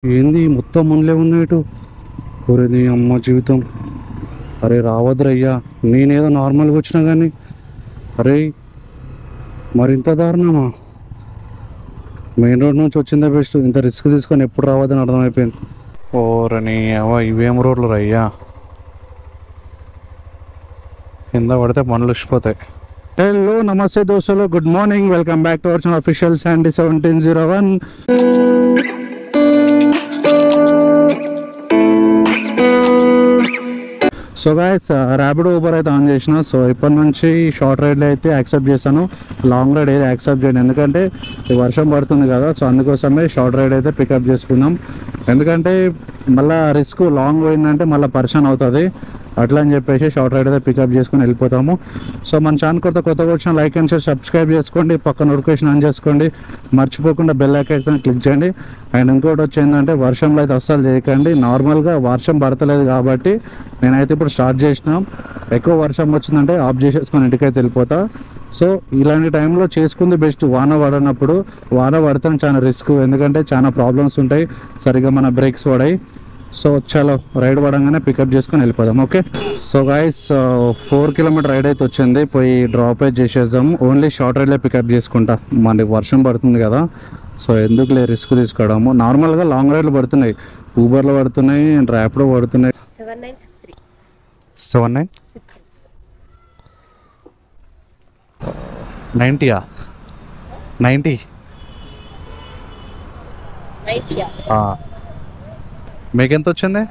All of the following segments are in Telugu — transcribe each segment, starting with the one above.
ఏంది మొత్తం మనలే ఉన్నట్టు కోరేది అమ్మ జీవితం. అరే రావద్రయ్యా, నేనేదో నార్మల్గా వచ్చినా కానీ అరే మరింత దారుణమా? మెయిన్ రోడ్ నుంచి వచ్చిందే బెస్ట్, ఇంత రిస్క్ తీసుకొని ఎప్పుడు రావద్దని అర్థమైపోయింది. ఓరని అవ ఇవేం రోడ్లు రయ్యా, కింద పడితే పనులు వచ్చిపోతాయి. హలో నమస్తే దోస్తులు, good morning, welcome back to our channel official Sandy 1701. So guys, Rapido Uber అయితే ఆన్ చేసిన. సో ఇప్పటి నుంచి షార్ట్ రైడ్లో అయితే యాక్సెప్ట్ చేస్తాను, లాంగ్ రైడ్ అయితే యాక్సెప్ట్ చేయను. ఎందుకంటే వర్షం పడుతుంది కదా, సో అందుకోసమే షార్ట్ రైడ్ అయితే పికప్ చేసుకుందాం. ఎందుకంటే మళ్ళీ రిస్క్, లాంగ్ పోయిందంటే మళ్ళీ పర్సన్ అవుతుంది. అట్లా అని చెప్పేసి షార్ట్ రైడ్ అయితే పికప్ చేసుకొని వెళ్ళిపోతాము. సో మన ఛానల్ కొత్తగా వచ్చిన లైక్ అండ్ షేర్, సబ్స్క్రైబ్ చేసుకోండి, పక్క నోటిఫికేషన్ ఆన్ చేసుకోండి, మర్చిపోకుండా బెల్ ఐకాన్ క్లిక్ చేయండి. అండ్ ఇంకోటి వచ్చి ఏంటంటే వర్షంలో అయితే అస్సలు చేయకండి. నార్మల్గా వర్షం పడతలేదు కాబట్టి నేనైతే ఇప్పుడు స్టార్ట్ చేసిన. ఎక్కువ వర్షం వచ్చిందంటే ఆఫ్ చేసేసుకొని ఇంటికైతే వెళ్ళిపోతా. సో ఇలాంటి టైంలో చేసుకుంది బెస్ట్. వాన పడినప్పుడు, వాన పడితే చాలా రిస్క్, ఎందుకంటే చాలా ప్రాబ్లమ్స్ ఉంటాయి, సరిగ్గా మన బ్రేక్స్ పడాయి. సో చలో రైడ్ పడంగానే పికప్ చేసుకొని వెళ్ళిపోదాం. Okay, so guys 4 kilometre ride అయితే వచ్చింది, పోయి డ్రాప్ అయితే చేసేద్దాం. ఓన్లీ షార్ట్ రైడ్లో పికప్ చేసుకుంటా, మనకి వర్షం పడుతుంది కదా, సో ఎందుకులే రిస్క్ తీసుకోవడము. నార్మల్గా లాంగ్ రైడ్లు పడుతున్నాయి, ఊబర్లో పడుతున్నాయి, ర్యాపిడో పడుతున్నాయి. 79 90 90 మీకు ఎంత వచ్చింది?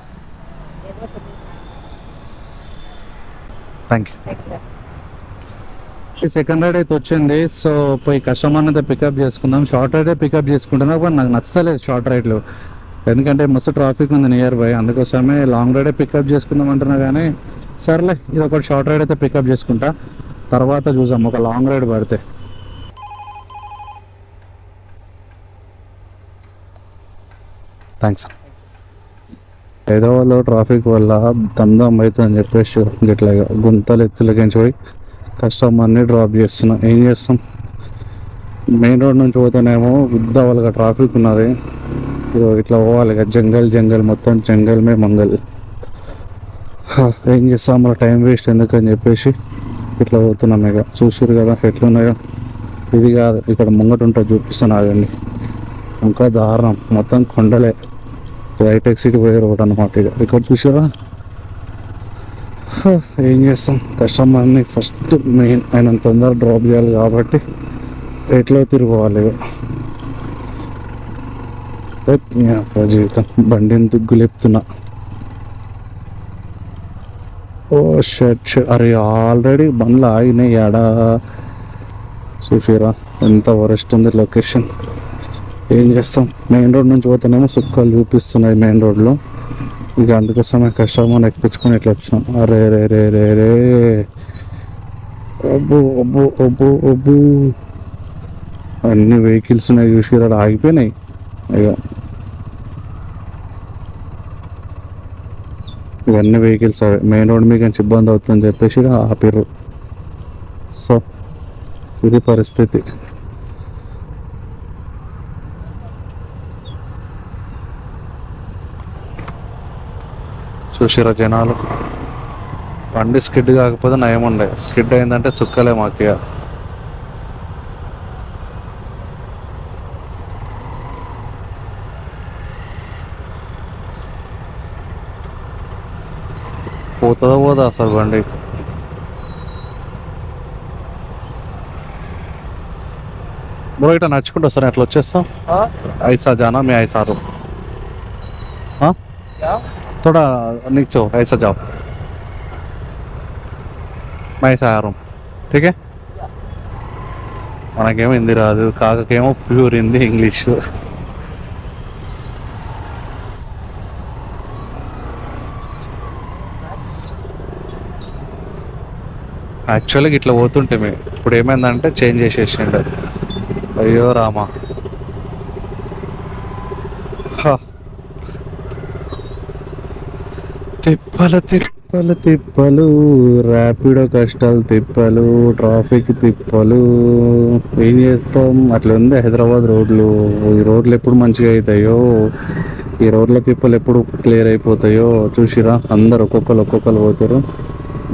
Thank you. సెకండ్ రైడ్ అయితే వచ్చింది. సో పోయి కస్టమర్ని అయితే పికప్ చేసుకుందాం. షార్ట్ రైడే పికప్ చేసుకుంటున్నా, కానీ నాకు నచ్చలేదు షార్ట్ రైడ్లు, ఎందుకంటే మస్తు ట్రాఫిక్ ఉంది నియర్ బై. అందుకోసమే లాంగ్ రైడే పికప్ చేసుకుందాం అంటున్నా, కానీ సర్లే ఇది ఒకటి షార్ట్ రైడ్ అయితే పికప్ చేసుకుంటా, తర్వాత చూసాం ఒక లాంగ్ రైడ్ పడితే. థ్యాంక్స్. హైదరాబాద్లో ట్రాఫిక్ వల్ల దందం అవుతుందని చెప్పేసి ఇట్లా గుంతలు ఎత్తులకించి పోయి కస్టమర్ని డ్రాప్ చేస్తున్నా. ఏం చేస్తాం, మెయిన్ రోడ్ నుంచి పోతేనేమో గుద్ద వాళ్ళగా ట్రాఫిక్ ఉన్నది, ఇట్లా పోవాలి ఇక జంగల్ మొత్తం జంగల్ మే మంగల్. ఏం చేస్తాం, మన టైం వేస్ట్ ఎందుకని చెప్పేసి ఇట్లా పోతున్నాం. ఇక చూసారు కదా ఎట్లున్నాయో. ఇది కాదు, ఇక్కడ ముంగట ఉంటుంది చూపిస్తాను ఆగండి. ఇంకా దారుణం, మొత్తం కొండలే, రైట్ ఎక్సిట్ పోయే రోడ్ అనమాట. ఇక్కడ చూసారా. ఏం చేస్తాం, కస్టమర్ని ఫస్ట్ మెయిన్ ఆయన తొందర డ్రాప్ చేయాలి కాబట్టి ఎట్లా తిరుగుకోవాలి. జీవితం బండిని దుగ్గులేపుతున్నా. ఓ షట్, అరే ఆల్రెడీ బండ్లు ఆగినాయి ఆడా. చూసారా ఎంత వరస్ట్ ఉంది లొకేషన్. ఏం చేస్తాం, మెయిన్ రోడ్ నుంచి పోతేనేమో సుక్కలు చూపిస్తున్నాయి మెయిన్ రోడ్లో. ఇక అందుకోసమే కస్టమర్ ఎక్కించుకొని ఇట్లా వచ్చినాం. అరే రే రే రే రే, అబ్బో అబ్బో అబ్బో అబ్బో, అన్ని వెహికల్స్ ఉన్నాయి చూసి ఆగిపోయినాయి. ఇక ఇవన్నీ వెహికల్స్ అవే, మెయిన్ రోడ్ మీకు కొంచెం ఇబ్బంది అవుతుందని చెప్పేసి ఆపిర్రు. సో ఇది పరిస్థితి. చూసిరా జనాలు, బండి స్కిడ్ కాకపోతే నయముండే, స్కిడ్ అయిందంటే సుక్కలే మాకు. పోదా అసలు బండి. బ్రో ఇట్లా నడుచుకుంటూ వస్తాను, ఎట్లా వచ్చేస్తాం? ఐసా జానా మీ ఐసా రూమ్ थोड़ा नीचे ऐसा जाओ, मैं ऐसा आ रहा हूँ, ठीक है. మనకేమో హిందీ రాదు, కాకకేమో ప్యూర్ హిందీ ఇంగ్లీషు. యాక్చువల్గా ఇట్లా పోతుంటే ఇప్పుడు ఏమైందంటే చేంజ్ చేసేసిండు. అయ్యో రామా, తిప్పలు ర్యాపిడో కష్టాలు, తిప్పలు ట్రాఫిక్ తిప్పలు. ఏం చేస్తాం, అట్లా ఉంది హైదరాబాద్ రోడ్లు. ఈ రోడ్లు ఎప్పుడు మంచిగా అవుతాయో ఈ రోడ్ల తిప్పలు ఎప్పుడు క్లియర్ అయిపోతాయో చూసిరా, అందరు ఒక్కొక్కరు పోతారు.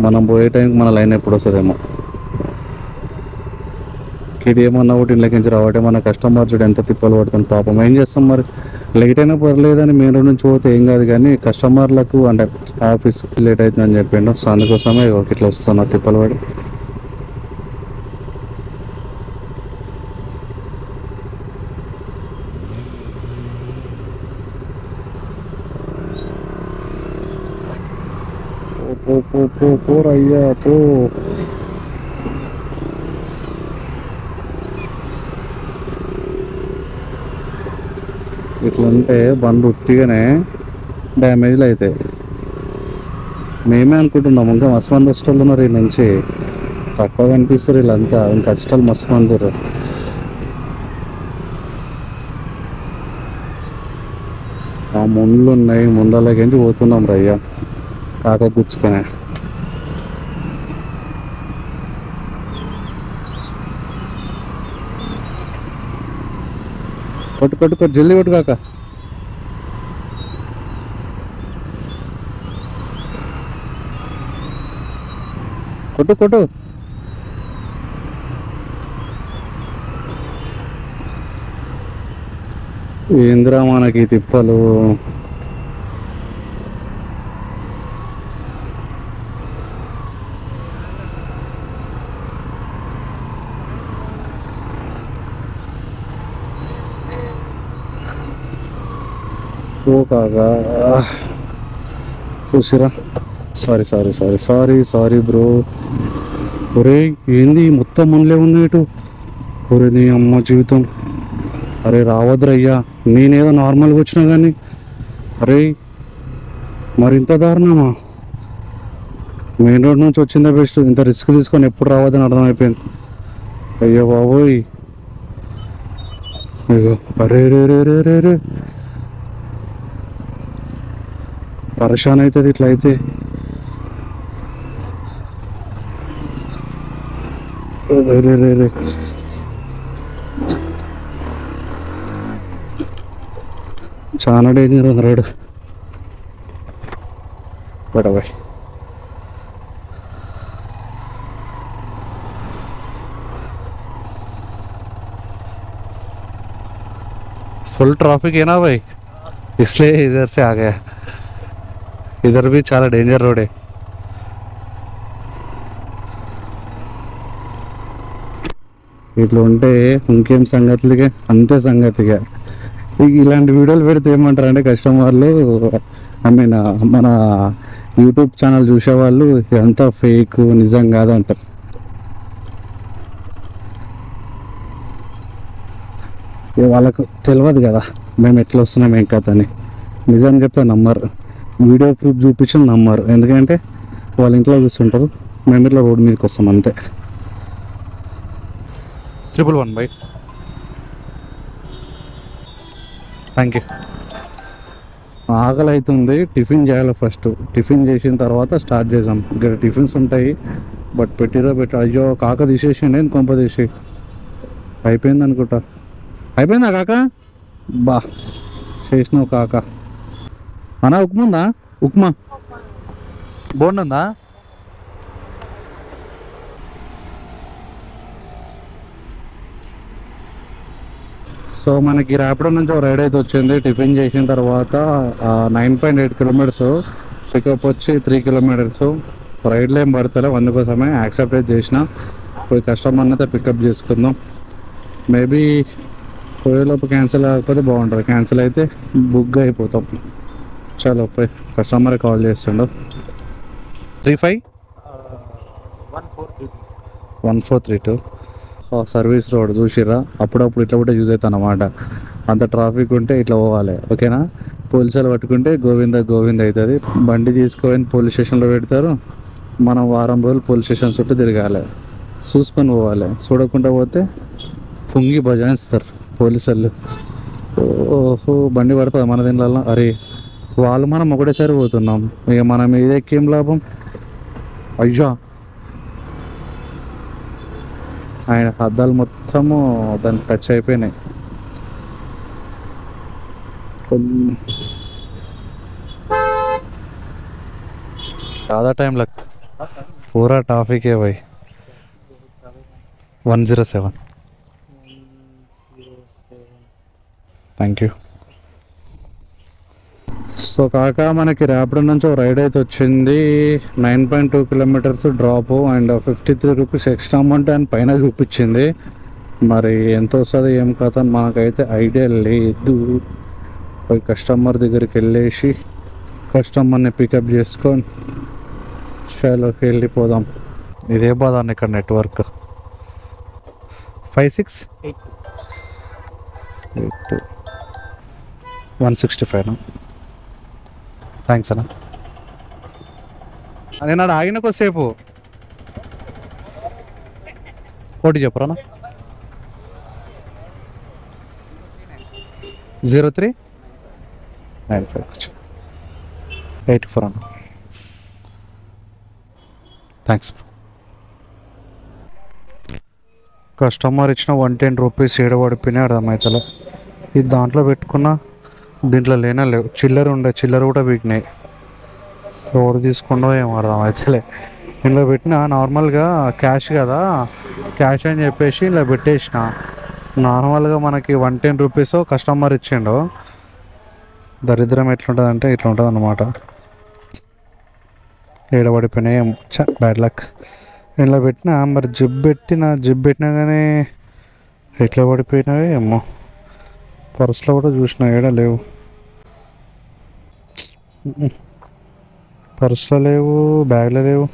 మనం పోయే టైంకి మన లైన్ ఎప్పుడు వస్తుందేమో. కిడ్ ఏమన్నా ఒకటి ఇంట్లోకించి రావటే మన కస్టమర్ చూడు ఎంత తిప్పలు పడుతుంది పాపం. ఏం చేస్తాం మరి, లేట్ అయినా పర్లేదని మెయిన్ రోడ్ నుంచి పోతే ఏం కాదు, కానీ కస్టమర్లకు అంటే ఆఫీస్కి లేట్ అవుతుందని చెప్పిండు. సో అందుకోసమే ఇట్లా వస్తున్నా తిప్పలు పడి. పోరయ్యా పో. ఇట్లా ఉంటే బండ్లు ఉట్టిగానే డ్యామేజ్లు అవుతాయి. మేమే అనుకుంటున్నాం ఇంకా మస్తు మంది కష్టాలు ఉన్నారు. వీళ్ళ నుంచి తక్కువ కనిపిస్తారు వీళ్ళంతా, ఇంకా కష్టాలు మస్తు మంది. ఆ ముండ్లు ఉన్నాయి, ముందలకి పోతున్నాం రయ్యా కాక గుచ్చుకొని. కొట్టు జల్దీ కొట్టు కాక. కొట్టు ఏంద్రా మనకి తిప్పలు. కాగా చూసిరా. Sorry bro. ఒరే ఏంది మొత్తం మనలే ఉన్నట్టు. ఒరే నీ అమ్మ జీవితం. అరే రావద్దురయ్యా, నేనేదో నార్మల్గా వచ్చినా కానీ అరే మరింత దారుణమా. మెయిన్ రోడ్ నుంచి వచ్చిందే బెస్ట్, ఇంత రిస్క్ తీసుకొని ఎప్పుడు రావద్దని అర్థమైపోయింది. అయ్యో బాబోయ్. అయ్యో అరే రే పరేషాన్ అవుతుంది ఇట్లా అయితే. రే చాలా డేంజర్ ఉంది రోడ్. బయట फुल ट्रैफिक है ना भाई, इसलिए इधर से आ गया. इधर भी చాలా డేంజర్ రోడే. ఇట్లా ఉంటే ఇంకేం సంగతులుగా అంతే సంగతిగా. ఇలాంటి వీడియోలు పెడితే ఏమంటారు అంటే కస్టమర్లు, ఐ మీన్ మన యూట్యూబ్ ఛానల్ చూసేవాళ్ళు ఇదంతా ఫేక్ నిజం కాదంటారు. వాళ్ళకు తెలియదు కదా మేము ఎట్లా వస్తున్నాం ఏం కథ అని. నిజం చెప్తే నమ్మరు, వీడియో ప్రూఫ్ చూపించిన నమ్మరు. ఎందుకంటే వాళ్ళ ఇంట్లో చూస్తుంటారు, మేము ఇట్లా రోడ్ మీదకి వస్తాం అంతే. 111 బై. Thank you. ఆకలి అవుతుంది, టిఫిన్ చేయాలి ఫస్ట్. టిఫిన్ చేసిన తర్వాత స్టార్ట్ చేసాం. ఇక్కడ టిఫిన్స్ ఉంటాయి బట్ పెట్టిరో అయ్యో కాక తీసేసిండే కొంప తీసి. అయిపోయింది అనుకుంటా. అయిపోయిందా కాక? బా చేసినావు కాక. అన్నా ఉప్మా ఉందా? ఉప్మా బోండుందా? సో మనకి ర్యాపిడో నుంచి ఒక రైడ్ అయితే వచ్చింది. టిఫిన్ చేసిన తర్వాత 9.8 కిలోమీటర్స్, పికప్ వచ్చి 3 కిలోమీటర్స్. రైడ్లో ఏం పడతలేవు, అందుకోసమే యాక్సెప్ట్ చేసిన. పోయి కస్టమర్ని అయితే పికప్ చేసుకుందాం. మేబీ పోయేలోపు క్యాన్సిల్ కాకపోతే బాగుంటుంది, క్యాన్సిల్ అయితే బుక్గా అయిపోతాం. చలో పోయి కస్టమర్ కాల్ చేస్తుండవు. 1432 సర్వీస్ రోడ్ చూసిర్రా. అప్పుడప్పుడు ఇట్లా కూడా యూజ్ అవుతాను అన్నమాట. అంత ట్రాఫిక్ ఉంటే ఇట్లా పోవాలి, ఓకేనా. పోలీసులు పట్టుకుంటే గోవింద అవుతుంది. బండి తీసుకొని పోలీస్ స్టేషన్లో పెడతారు. మనం వారం రోజులు పోలీస్ స్టేషన్ చుట్టూ తిరగాలి, చూసుకొని పోవాలి. చూడకుండా పోతే పొంగి బజాయిస్తారు పోలీసులు. ఓహో బండి పడుతుంది మన దీనిలో. అరే వాళ్ళు మనం ఒకటేసారి పోతున్నాం, ఇక మనం ఇది ఎక్కేం లాభం. అయ్యా ఆయన అద్దాలు మొత్తము దానికి టచ్ అయిపోయినాయి. ज़्यादा टाइम लगता, पूरा ट्रैफिक है भाई। 107, థ్యాంక్ యూ. సో కాక మనకి ర్యాపిడో నుంచి ఒక రైడ్ అయితే వచ్చింది. 9.2 kilometres drop and 53 rupees extra amount అని పైన చూపించింది. మరి ఎంత వస్తుంది ఏం కథ మనకైతే ఐడియా లేదు. పోయి కస్టమర్ దగ్గరికి వెళ్ళేసి కస్టమర్ని పికప్ చేసుకొని షాలోకి వెళ్ళిపోదాం. ఇదే బాధ ఇక్కడ నెట్వర్క్. 56 8 165. థ్యాంక్స్ అన్న. నేను ఆడ ఆగిన కొద్దిసేపు ఓటీ చెప్పరానా. 0395 84 అన్న. థ్యాంక్స్. కస్టమర్ ఇచ్చిన 110 రూపీస్ ఏడబడిపోయినాయి అర్థమవుతలే. ఇది దాంట్లో పెట్టుకున్నా దీంట్లో లేనే లేవు. చిల్లర ఉండే చిల్లర కూడా వీటినాయి. ఎవరు తీసుకుండో ఏమో అర్థమవుతలే. ఇంట్లో పెట్టిన నార్మల్గా క్యాష్ కదా, క్యాష్ అని చెప్పేసి ఇలా పెట్టేసిన. నార్మల్గా మనకి 110 రూపీస్ కస్టమర్ ఇచ్చిండు. దరిద్రం ఎట్లుంటుంది అంటే ఇట్లా ఉంటుంది అన్నమాట. ఏడబడిపోయినాయి ఏమో, బ్యాడ్ లక్. ఇలా పెట్టినా మరి జిప్ పెట్టినా కానీ ఎట్లా పడిపోయినాయి ఏమో. పర్సులో కూడా చూసిన ఏడా లేవు, పర్సులో లేవు, బ్యాగ్లో లేవు.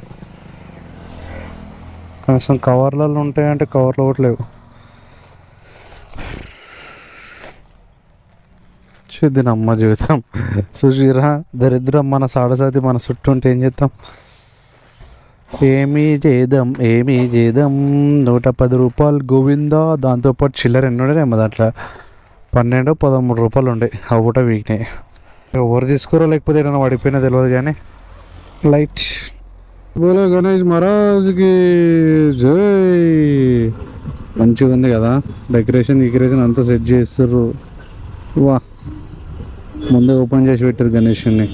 కనీసం కవర్లలో ఉంటాయంటే కవర్లో కూడా లేవు. చూద్ది అమ్మ జీవితం. సుశీరా దరిద్రం మన సాడసాతి మన చుట్టూ ఉంటే ఏం చేద్దాం. ఏమీ చేద్దాం 110 రూపాయలు గోవిందా. దాంతోపాటు చిల్లర ఎన్ని ఉండేనేమో దాంట్లో 12-13 రూపాయలు ఉండే. అవి కూడా వీక్నాయి. ఎవరు తీసుకోరో లేకపోతే ఏదైనా పడిపోయినా తెలియదు కానీ లైట్. బోలో గణేష్ మహారాజ్కి జై. మంచిగా ఉంది కదా డెకరేషన్ అంతా సెట్ చేస్తారు. వా ముందే ఓపెన్ చేసి పెట్టారు గణేష్ని.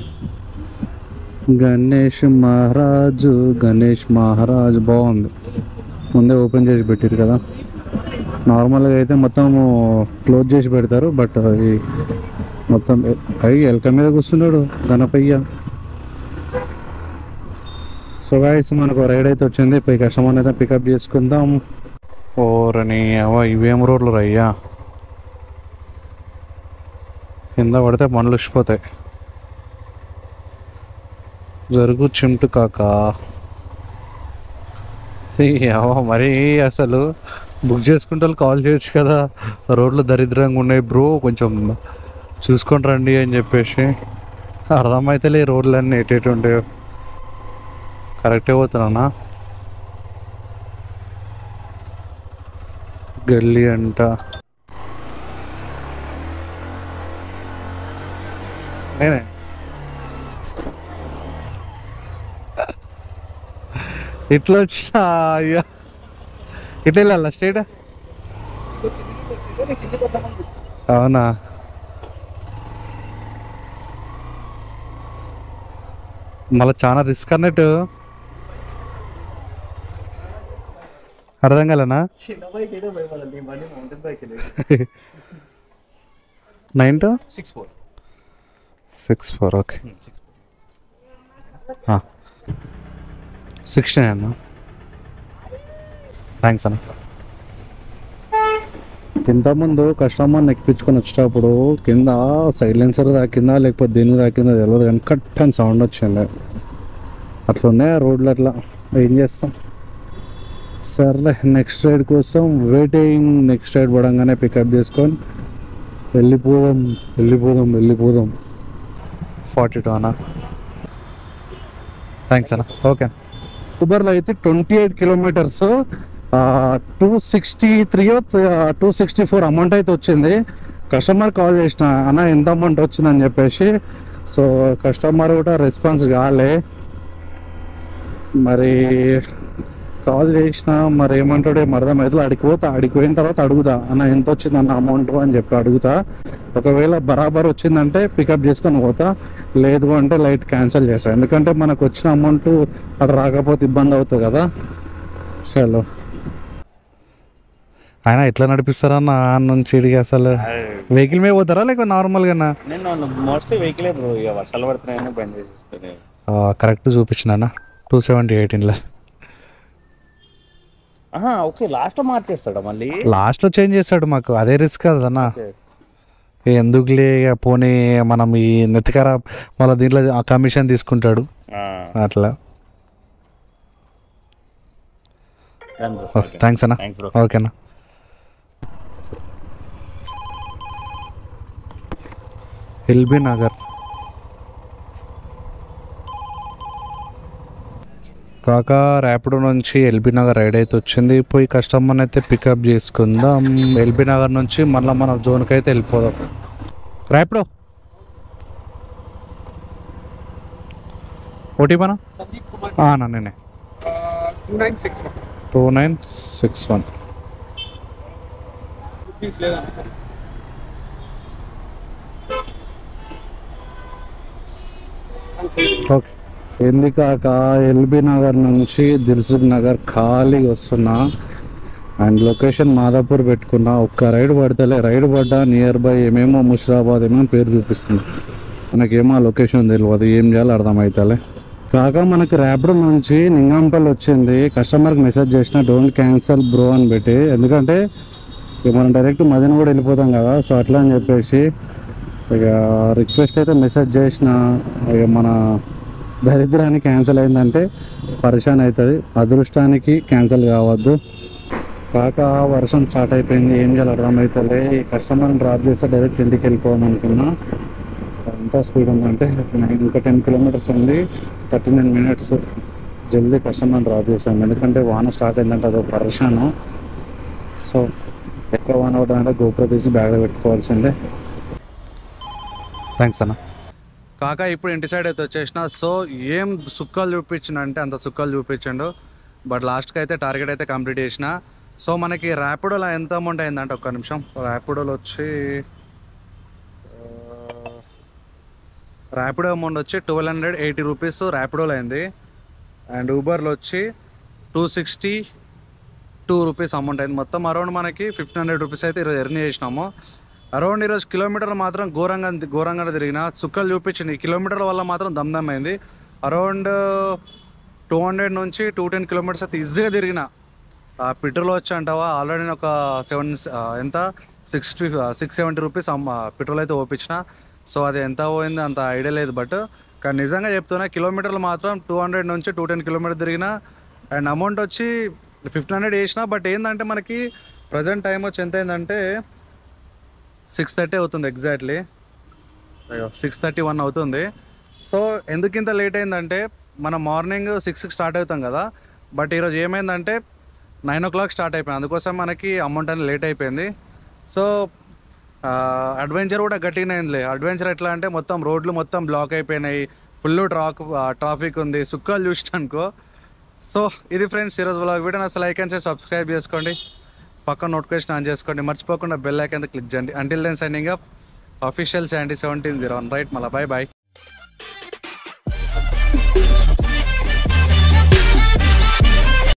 గణేష్ మహారాజ్ బాగుంది. ముందే ఓపెన్ చేసి పెట్టారు కదా. నార్మల్గా అయితే మొత్తం క్లోజ్ చేసి పెడతారు. బట్ అది మొత్తం ఎలక మీద కూర్చున్నాడు గణపయ్య. సో గాయ్స్ మనకు రైడ్ అయితే వచ్చింది. పోయి కస్టమర్ని అయితే పికప్ చేసుకుందాం. ఓరని ఇవేం రోడ్లు రయ్యా, కింద పడితే పనులు వచ్చిపోతాయి. జరుగు చింటు కాక. మరి అసలు బుక్ చేసుకుంటే కాల్ చేయొచ్చు కదా. రోడ్లు దరిద్రంగా ఉన్నాయి బ్రో, కొంచెం చూసుకొని రండి అని చెప్పేసి. అర్థమైతేలే రోడ్లన్నీ ఎటు ఉంటాయో. కరెక్టే పోతున్నా. గల్లీ అంట. నేనే ఇట్లా వచ్చినా అయ్యా. ఇట్లా వెళ్ళాలా స్ట్రైట్? అవునా, మళ్ళీ చాలా రిస్క్ అన్నట్టు. అర్థం కాలేనా? 9264 ఓకే. 16 అన్న. థ్యాంక్స్ అన్న. ఇంతకుముందు కస్టమర్ని ఎక్కించుకొని వచ్చేటప్పుడు కింద సైలెన్సర్ తాకిందా లేకపోతే దేని తాకిందో తెలియదు కానీ కట్ అని సౌండ్ వచ్చింది. అట్లా ఉన్నాయి ఆ రోడ్లు. అట్లా ఏం చేస్తాం. సర్లే నెక్స్ట్ రైడ్ కోసం వెయిటింగ్. నెక్స్ట్ రైడ్ పడంగానే పికప్ చేసుకొని వెళ్ళిపోదాం. 42 అన్న. థ్యాంక్స్ అన్న. ఓకే. ఊబర్లో అయితే 28 కిలోమీటర్స్ 263 264 అమౌంట్ అయితే వచ్చింది. కస్టమర్ కాల్ చేసిన అన్న ఎంత అమౌంట్ వచ్చిందని చెప్పేసి. సో కస్టమర్ కూడా రెస్పాన్స్ కాలే. మరి కాల్ చేసిన మరి ఏమంటాడు ఏం అర్థమవుతుంది. అడిగి పోయిన తర్వాత అడుగుతా అన్న ఎంత వచ్చింది అన్న అమౌంట్ అని చెప్పి అడుగుతా. ఒకవేళ బరాబర్ వచ్చిందంటే పికప్ చేసుకొని పోతా, లేదు అంటే లైట్ క్యాన్సిల్ చేస్తా. ఎందుకంటే మనకు వచ్చిన అమౌంట్ అక్కడ రాకపోతే ఇబ్బంది అవుతుంది కదా. చలో ఆయన ఎట్లా నడిపిస్తారన్న నుంచి ఇడికి అసలు వెహికల్ మీద పోతారా లేక నార్మల్గా? నేను మోస్ట్లీ వెహికలే బ్రో, ఇక వర్షాలు పడుతున్నాయని బండి చేస్తుంది. కరెక్ట్ చూపించిన 270-18లో. ఓకే, లాస్ట్లో మార్చేస్తాడా మళ్ళీ? లాస్ట్లో చేంజ్ చేస్తాడు, మాకు అదే రిస్క్ కదన్న. ఎందుకులే ఇక పోనీ మనం ఈ నెత్తికర మళ్ళీ దీంట్లో కమిషన్ తీసుకుంటాడు అట్లా. థ్యాంక్స్ అన్న. ఓకేనా. ఎల్బీ నగర్ కాకా ర్యాపిడో నుంచి ఎల్బీ నగర్ రైడ్ అయితే వచ్చింది. పోయి కస్టమర్ని అయితే పికప్ చేసుకుందాం. ఎల్బీ నగర్ నుంచి మళ్ళీ మన జోన్కి అయితే వెళ్ళిపోదాం. ర్యాపిడో ఓటీపీనా అన్న? నేనే 2961. ఓకే. ఎందుకాక ఎల్బీ నగర్ నుంచి దిల్సుఖ్ నగర్ ఖాళీగా వస్తున్నా అండ్ లొకేషన్ మాదాపూర్ పెట్టుకున్నా. ఒక్క రైడ్ పడతలే, రైడ్ పడ్డా నియర్ బై ఏమేమో ముషిరాబాద్ ఏమో పేరు చూపిస్తుంది. మనకేమో లొకేషన్ తెలియదు, ఏం చేయాలో అర్థమవుతలే. కాక మనకి ర్యాపిడో నుంచి నింగంపల్లి వచ్చింది. కస్టమర్కి మెసేజ్ చేసిన డోంట్ క్యాన్సల్ బ్రో అని పెట్టి, ఎందుకంటే ఇక మనం డైరెక్ట్ మదన కూడా వెళ్ళిపోతాం కదా. సో అట్లా అని చెప్పేసి ఇక రిక్వెస్ట్ అయితే మెసేజ్ చేసిన. ఇక మన దరిద్రానికి క్యాన్సిల్ అయిందంటే పరిశాన్ అవుతుంది, అదృష్టానికి క్యాన్సిల్ కావద్దు. కాక వర్షం స్టార్ట్ అయిపోయింది, ఏం చేయాలి అర్థమవుతుంది. ఈ కస్టమర్ని డ్రాప్ చేస్తే డైరెక్ట్ ఇంటికి వెళ్ళిపోవాలనుకున్నా. ఎంత స్పీడ్ ఉందంటే ఇంకా 10 కిలోమీటర్స్ ఉంది, 39 minutes. జల్దీ కస్టమర్ని డ్రాప్ చేసాం, ఎందుకంటే వాన స్టార్ట్ అయిందంటే అదొక పరిశాను. సో ఎక్కువ వాన పడ్డాలంటే గోప్రో తీసి బ్యాగ్లో పెట్టుకోవాల్సిందే. థ్యాంక్స్ అన్న. కాక ఇప్పుడు ఇంటి సైడ్ అయితే వచ్చేసిన. సో ఏం సుక్కలు చూపించిన అంటే అంత సుక్కలు చూపించండు, బట్ లాస్ట్కి అయితే టార్గెట్ అయితే కంప్లీట్ చేసిన. సో మనకి ర్యాపిడోలో ఎంత అమౌంట్ అయిందంటే ఒక్క నిమిషం. ర్యాపిడోలో వచ్చి ర్యాపిడో అమౌంట్ వచ్చి 1280 రూపీస్ ర్యాపిడోలో అయింది. అండ్ ఊబర్లో వచ్చి 262 రూపీస్ అమౌంట్ అయింది. మొత్తం అరౌండ్ మనకి 1500 రూపీస్ అయితే ఈరోజు ఎర్న్ చేసినాము. అరౌండ్ ఈరోజు కిలోమీటర్లు మాత్రం ఘోరంగా తిరిగిన. చుక్కలు చూపించింది, ఈ కిలోమీటర్ల వల్ల మాత్రం దమ్దమ్ అయింది. అరౌండ్ 200 నుంచి 210 కిలోమీటర్స్ అయితే ఈజీగా తిరిగిన. పెట్రోల్ వచ్చి అంటావా ఆల్రెడీ నేను ఒక 670 రూపీస్ పెట్రోల్ అయితే ఓపించిన. సో అది ఎంత పోయింది అంత ఐడియా లేదు, బట్ కానీ నిజంగా చెప్తున్నా కిలోమీటర్లు మాత్రం 200 నుంచి 210 కిలోమీటర్ తిరిగిన. అండ్ అమౌంట్ వచ్చి 1500 వేసిన. బట్ ఏంటంటే మనకి ప్రజెంట్ టైం వచ్చి ఎంత అయిందంటే 6:30 అవుతుంది, ఎగ్జాక్ట్లీ 6:31 అవుతుంది. సో ఎందుకు ఇంత లేట్ అయిందంటే మనం మార్నింగ్ 6కి స్టార్ట్ అవుతాం కదా, బట్ ఈరోజు ఏమైందంటే 9 o'clock స్టార్ట్ అయిపోయింది. అందుకోసం మనకి అమౌంట్ అనేది లేట్ అయిపోయింది. సో అడ్వెంచర్ కూడా గట్టిగానే అయిందిలే. అడ్వెంచర్ ఎట్లా అంటే మొత్తం రోడ్లు మొత్తం బ్లాక్ అయిపోయినాయి, ఫుల్ ట్రాఫిక్ ఉంది, సుక్కలు చూసినానుకో. సో ఇది ఫ్రెండ్స్ ఈరోజు వ్లాగ్. వీడియో అసలు లైక్ అండ్ సబ్స్క్రైబ్ చేసుకోండి, పక్కన నోటిఫికేషన్ ఆన్ చేసుకోండి, మర్చిపోకుండా బెల్ ఐకాన్ క్లిక్ చేయండి. Until then signing up, official 701701. Right, మళ్ళీ బాయ్.